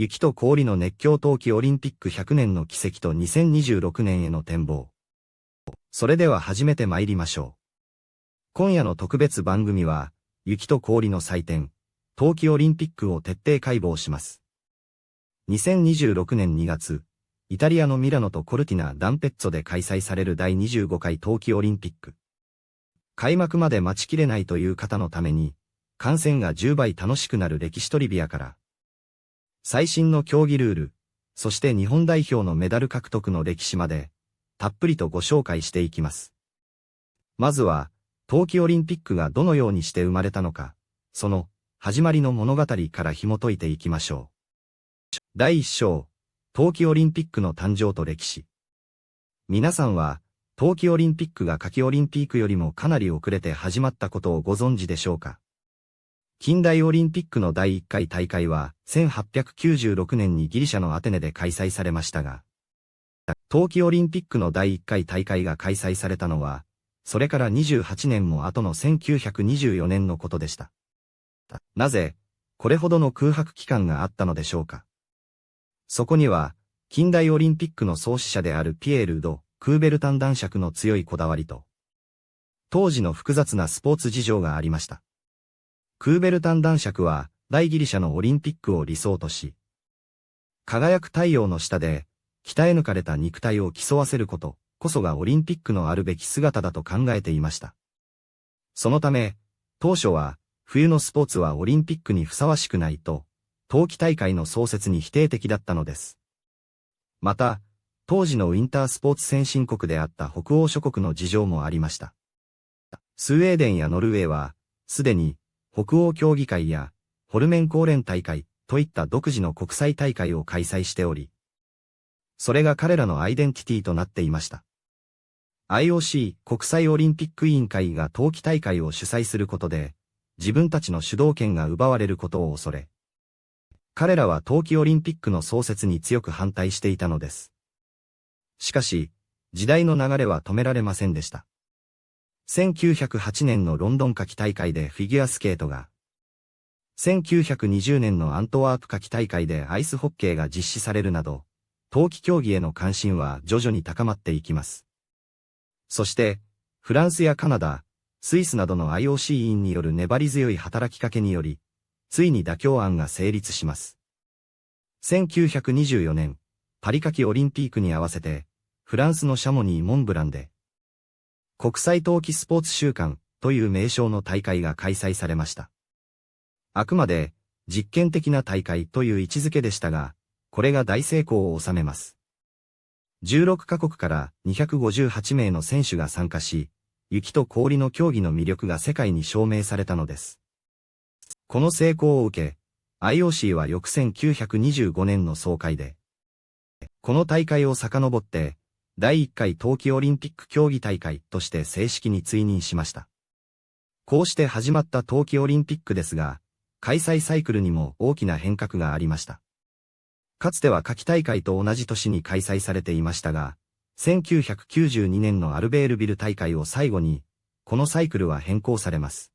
雪と氷の熱狂冬季オリンピック100年の奇跡と2026年への展望。それでは始めて参りましょう。今夜の特別番組は、雪と氷の祭典、冬季オリンピックを徹底解剖します。2026年2月、イタリアのミラノとコルティナ・ダンペッツォで開催される第25回冬季オリンピック。開幕まで待ちきれないという方のために、観戦が10倍楽しくなる歴史トリビアから、最新の競技ルール、そして日本代表のメダル獲得の歴史まで、たっぷりとご紹介していきます。まずは、冬季オリンピックがどのようにして生まれたのか、その始まりの物語から紐解いていきましょう。第1章、冬季オリンピックの誕生と歴史。皆さんは、冬季オリンピックが夏季オリンピックよりもかなり遅れて始まったことをご存知でしょうか。近代オリンピックの第1回大会は、1896年にギリシャのアテネで開催されましたが、冬季オリンピックの第1回大会が開催されたのは、それから28年も後の1924年のことでした。なぜ、これほどの空白期間があったのでしょうか。そこには、近代オリンピックの創始者であるピエール・ド・クーベルタン男爵の強いこだわりと、当時の複雑なスポーツ事情がありました。クーベルタン男爵は、大ギリシャのオリンピックを理想とし、輝く太陽の下で、鍛え抜かれた肉体を競わせることこそがオリンピックのあるべき姿だと考えていました。そのため、当初は、冬のスポーツはオリンピックにふさわしくないと、冬季大会の創設に否定的だったのです。また、当時のウィンタースポーツ先進国であった北欧諸国の事情もありました。スウェーデンやノルウェーは、すでに、北欧競技会や、ホルメン高連大会といった独自の国際大会を開催しており、それが彼らのアイデンティティとなっていました。IOC 国際オリンピック委員会が冬季大会を主催することで、自分たちの主導権が奪われることを恐れ、彼らは冬季オリンピックの創設に強く反対していたのです。しかし、時代の流れは止められませんでした。1908年のロンドン夏季大会でフィギュアスケートが、1920年のアントワープ夏季大会でアイスホッケーが実施されるなど、冬季競技への関心は徐々に高まっていきます。そして、フランスやカナダ、スイスなどの IOC 委員による粘り強い働きかけにより、ついに妥協案が成立します。1924年、パリ夏季オリンピックに合わせて、フランスのシャモニー・モンブランで、国際冬季スポーツ週間という名称の大会が開催されました。あくまで、実験的な大会という位置づけでしたが、これが大成功を収めます。16カ国から258名の選手が参加し、雪と氷の競技の魅力が世界に証明されたのです。この成功を受け、IOC は翌1925年の総会で、この大会を遡って、第1回冬季オリンピック競技大会として正式に追認しました。こうして始まった冬季オリンピックですが、開催サイクルにも大きな変革がありました。かつては夏季大会と同じ年に開催されていましたが、1992年のアルベールビル大会を最後に、このサイクルは変更されます。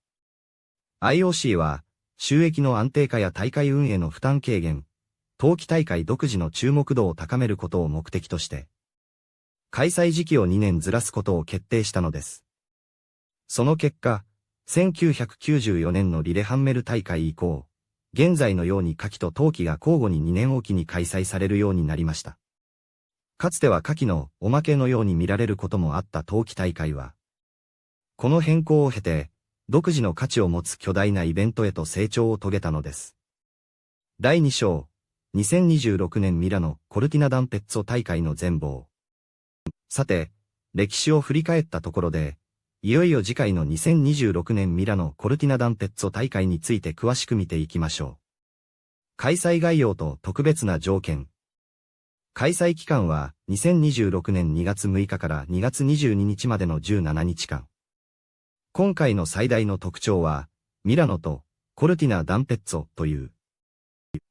IOC は、収益の安定化や大会運営の負担軽減、冬季大会独自の注目度を高めることを目的として、開催時期を2年ずらすことを決定したのです。その結果、1994年のリレハンメル大会以降、現在のように夏季と冬季が交互に2年おきに開催されるようになりました。かつては夏季のおまけのように見られることもあった冬季大会は、この変更を経て、独自の価値を持つ巨大なイベントへと成長を遂げたのです。第2章、2026年ミラノ・コルティナダンペッツォ大会の全貌。さて、歴史を振り返ったところで、いよいよ次回の2026年ミラノ・コルティナダンペッツォ大会について詳しく見ていきましょう。開催概要と特別な条件。開催期間は2026年2月6日から2月22日までの17日間。今回の最大の特徴は、ミラノとコルティナ・ダンペッツォという、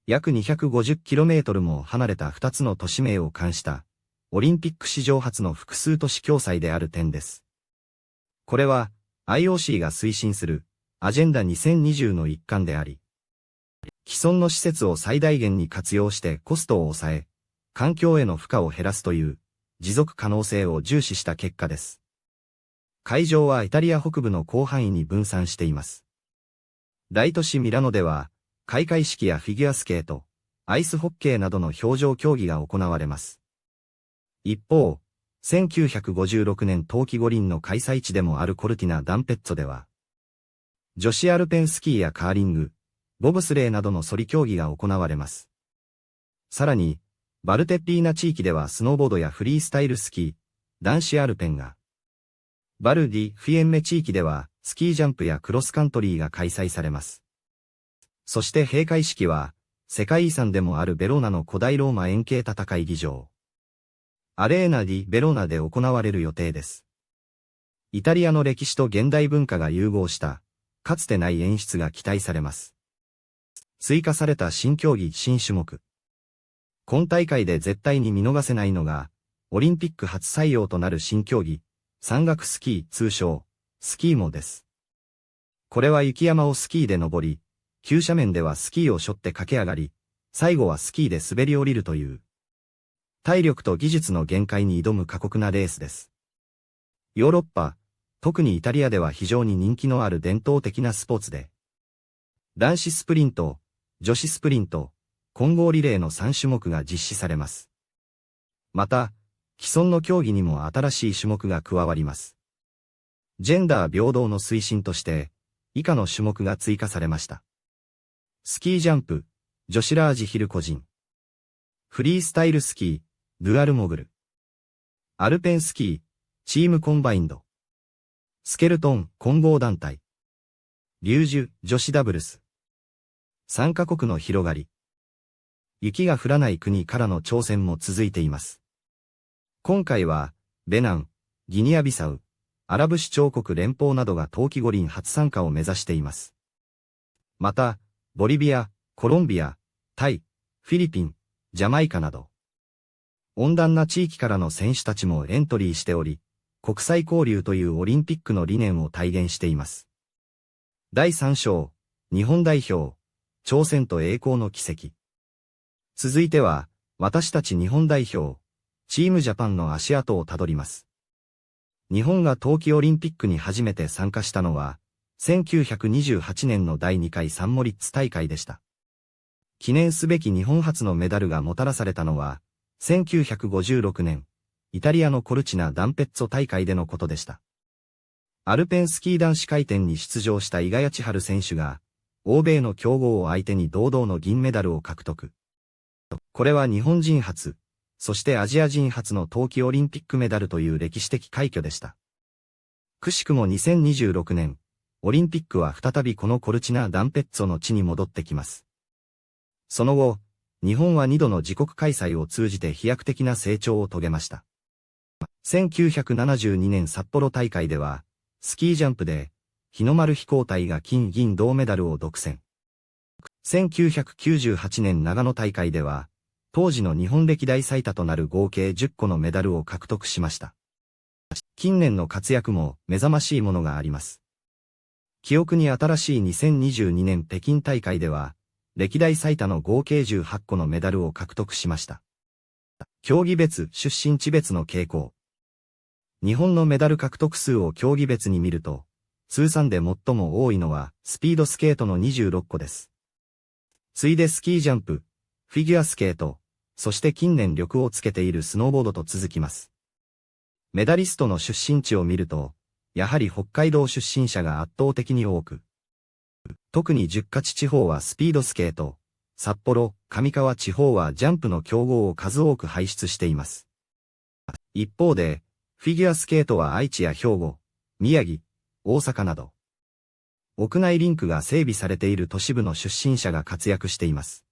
約 250km も離れた2つの都市名を冠した、オリンピック史上初の複数都市共催である点です。これは、IOC が推進する、アジェンダ2020の一環であり、既既存の施設を最大限に活用してコストを抑え、環境への負荷を減らすという持続可能性を重視した結果です。会場はイタリア北部の広範囲に分散しています。大都市ミラノでは、開会式やフィギュアスケート、アイスホッケーなどの氷上競技が行われます。一方、1956年冬季五輪の開催地でもあるコルティナ・ダンペッツォでは、女子アルペンスキーやカーリング、ボブスレーなどのソリ競技が行われます。さらに、バルテッリーナ地域ではスノーボードやフリースタイルスキー、男子アルペンが、バルディ・フィエンメ地域ではスキージャンプやクロスカントリーが開催されます。そして閉会式は、世界遺産でもあるベローナの古代ローマ円形戦い議場、アレーナ・ディ・ベローナで行われる予定です。イタリアの歴史と現代文化が融合した、かつてない演出が期待されます。追加された新競技・新種目。今大会で絶対に見逃せないのが、オリンピック初採用となる新競技、山岳スキー、通称、スキーモです。これは雪山をスキーで登り、急斜面ではスキーを背負って駆け上がり、最後はスキーで滑り降りるという、体力と技術の限界に挑む過酷なレースです。ヨーロッパ、特にイタリアでは非常に人気のある伝統的なスポーツで、男子スプリント、女子スプリント、混合リレーの3種目が実施されます。また、既存の競技にも新しい種目が加わります。ジェンダー平等の推進として、以下の種目が追加されました。スキージャンプ、女子ラージヒル個人。フリースタイルスキー、デュアルモグル。アルペンスキー、チームコンバインド。スケルトン、混合団体。リュージュ、女子ダブルス。3カ国の広がり。雪が降らない国からの挑戦も続いています。今回は、ベナン、ギニアビサウ、アラブ首長国連邦などが冬季五輪初参加を目指しています。また、ボリビア、コロンビア、タイ、フィリピン、ジャマイカなど、温暖な地域からの選手たちもエントリーしており、国際交流というオリンピックの理念を体現しています。第3章、日本代表、挑戦と栄光の奇跡。続いては、私たち日本代表、チームジャパンの足跡をたどります。日本が冬季オリンピックに初めて参加したのは、1928年の第2回サンモリッツ大会でした。記念すべき日本初のメダルがもたらされたのは、1956年、イタリアのコルチナ・ダンペッツォ大会でのことでした。アルペンスキー男子回転に出場した伊賀谷千春選手が、欧米の強豪を相手に堂々の銀メダルを獲得。これは日本人初、そしてアジア人初の冬季オリンピックメダルという歴史的快挙でした。くしくも2026年、オリンピックは再びこのコルチナ・ダンペッツォの地に戻ってきます。その後、日本は2度の自国開催を通じて飛躍的な成長を遂げました。1972年札幌大会では、スキージャンプで、日の丸飛行隊が金銀銅メダルを独占。1998年長野大会では、当時の日本歴代最多となる合計10個のメダルを獲得しました。近年の活躍も目覚ましいものがあります。記憶に新しい2022年北京大会では、歴代最多の合計18個のメダルを獲得しました。競技別、出身地別の傾向。日本のメダル獲得数を競技別に見ると、通算で最も多いのはスピードスケートの26個です。次いでスキージャンプ、フィギュアスケート、そして近年力をつけているスノーボードと続きます。メダリストの出身地を見ると、やはり北海道出身者が圧倒的に多く、特に十勝地方はスピードスケート、札幌、上川地方はジャンプの強豪を数多く輩出しています。一方で、フィギュアスケートは愛知や兵庫、宮城、大阪など、屋内リンクが整備されている都市部の出身者が活躍しています。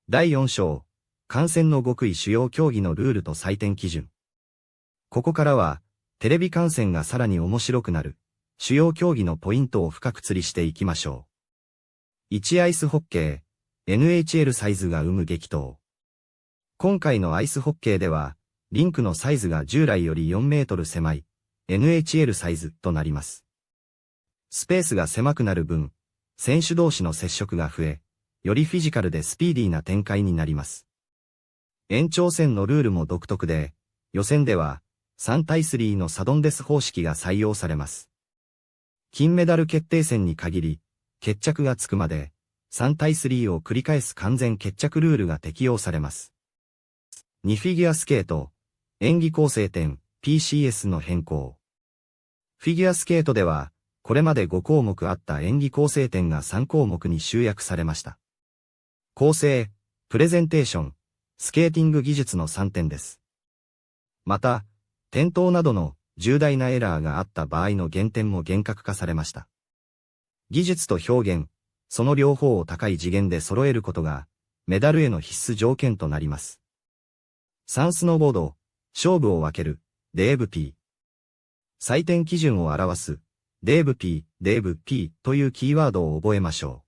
第4章、観戦の極意主要競技のルールと採点基準。ここからは、テレビ観戦がさらに面白くなる、主要競技のポイントを深く釣りしていきましょう。1アイスホッケー、NHL サイズが生む激闘。今回のアイスホッケーでは、リンクのサイズが従来より4メートル狭い、NHL サイズとなります。スペースが狭くなる分、選手同士の接触が増え、よりフィジカルでスピーディーな展開になります。延長戦のルールも独特で、予選では3対3のサドンデス方式が採用されます。金メダル決定戦に限り、決着がつくまで3対3を繰り返す完全決着ルールが適用されます。2フィギュアスケート、演技構成点、PCS の変更。フィギュアスケートでは、これまで5項目あった演技構成点が3項目に集約されました。構成、プレゼンテーション、スケーティング技術の3点です。また、転倒などの重大なエラーがあった場合の減点も厳格化されました。技術と表現、その両方を高い次元で揃えることが、メダルへの必須条件となります。3スノーボード、勝負を分ける、デーブ P。採点基準を表す、デーブ P、デーブ P というキーワードを覚えましょ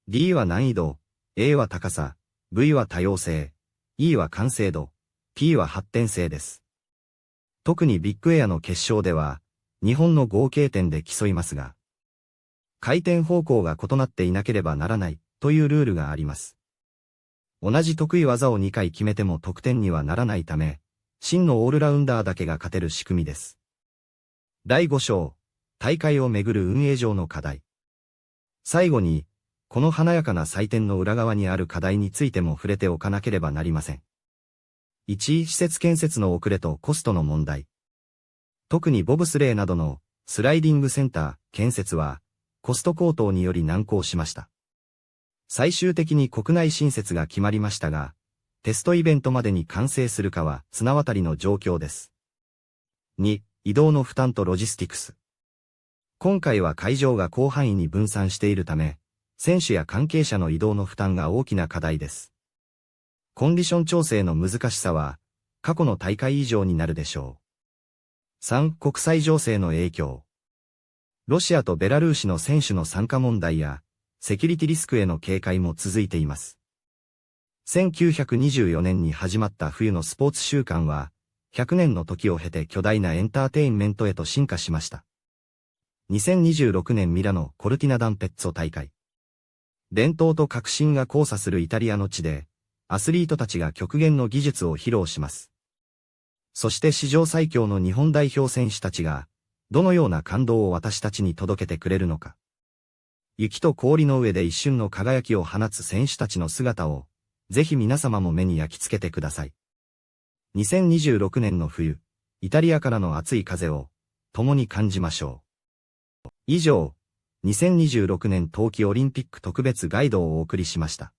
う。D は難易度、A は高さ、V は多様性、E は完成度、P は発展性です。特にビッグエアの決勝では、日本の合計点で競いますが、回転方向が異なっていなければならないというルールがあります。同じ得意技を2回決めても得点にはならないため、真のオールラウンダーだけが勝てる仕組みです。第5章、大会をめぐる運営上の課題。最後に、この華やかな採点の裏側にある課題についても触れておかなければなりません。1、施設建設の遅れとコストの問題。特にボブスレーなどのスライディングセンター建設はコスト高騰により難航しました。最終的に国内新設が決まりましたが、テストイベントまでに完成するかは綱渡りの状況です。2、移動の負担とロジスティクス。今回は会場が広範囲に分散しているため、選手や関係者の移動の負担が大きな課題です。コンディション調整の難しさは、過去の大会以上になるでしょう。3、国際情勢の影響。ロシアとベラルーシの選手の参加問題や、セキュリティリスクへの警戒も続いています。1924年に始まった冬のスポーツ週間は、100年の時を経て巨大なエンターテインメントへと進化しました。2026年ミラノ・コルティナダンペッツォ大会。伝統と革新が交差するイタリアの地で、アスリートたちが極限の技術を披露します。そして史上最強の日本代表選手たちが、どのような感動を私たちに届けてくれるのか。雪と氷の上で一瞬の輝きを放つ選手たちの姿を、ぜひ皆様も目に焼き付けてください。2026年の冬、イタリアからの熱い風を、共に感じましょう。以上、2026年冬季オリンピック特別ガイドをお送りしました。